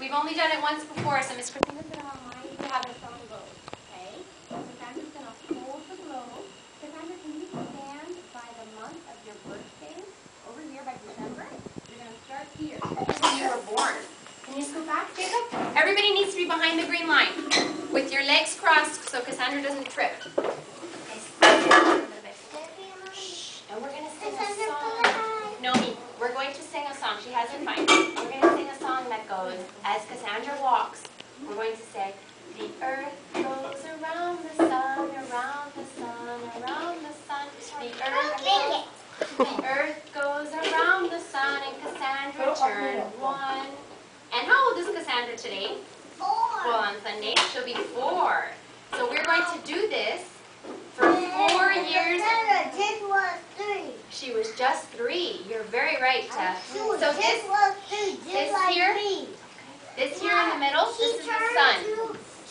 we've only done it once before, so Miss Christina's going to remind you to have this on the globe. Okay? So Cassandra's going to hold the globe. Cassandra, can you stand by the month of your birthday? Over here by December. You're going to start here. When you were born. Can you scoot back, Jacob? Everybody needs to be behind the green line. With your legs crossed so Cassandra doesn't trip. Okay, stand a little bit. Shh. And we're going to sing a song. Nomi, we're going to sing a song. She has it fine. We're going to sing a song that goes, as Cassandra walks, we're going to say, the earth goes around the sun, around the sun, around the sun. The earth goes around the sun, and Cassandra turned one. And how old is Cassandra today? 4. Well, on Sunday, she'll be 4. So we're going to do this for 4 years. This was 3. She was just 3. You're very right. So This was 3. this Like here, me. this here in the middle, this is the sun.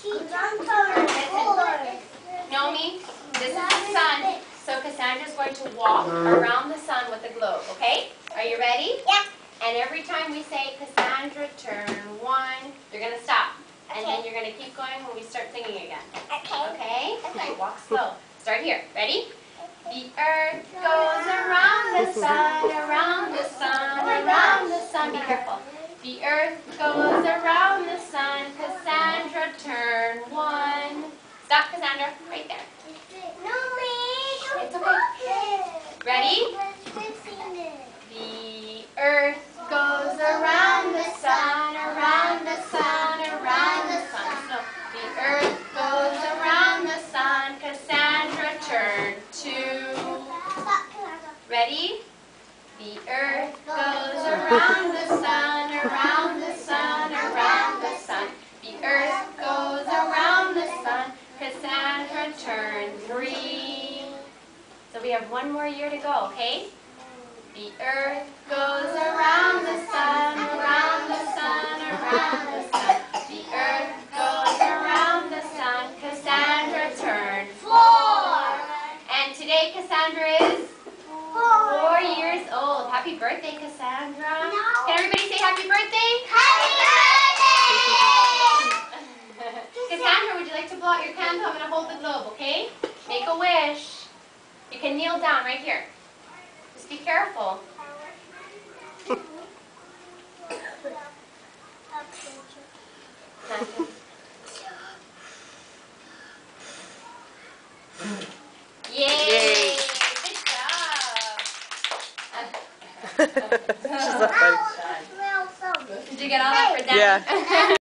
She turned 4. Nomi, this is the sun. So Cassandra's going to walk around the sun with the globe, okay? Are you ready? Yeah. And every time we say Cassandra turn 1, you're going to stop. And then you're going to keep going when we start singing again. Okay. Okay? Walk slow. Start here. Ready? The earth goes around the sun, around the sun, around the sun. Be careful. The earth goes around the sun. Cassandra turn 1. Stop, Cassandra. Right there. It's okay. Ready? The earth goes around the sun, around the sun, around the sun. So the earth goes around the sun. Cassandra turn 2. Ready? The earth goes around the sun, around the sun, around the sun. The earth goes around the sun. Cassandra turn 3. So we have 1 more year to go, okay? The earth goes around the sun, around the sun, around the sun. The earth goes around the sun. Cassandra turned 4. And today Cassandra is 4 years old. Happy birthday, Cassandra. Can everybody say happy birthday? Happy birthday! Cassandra, would you like to blow out your candle? I'm going to hold the globe, okay? Make a wish. You can kneel down right here. Just be careful. Yay! Good job. She's so funny. Did you get all that for Daddy? Yeah.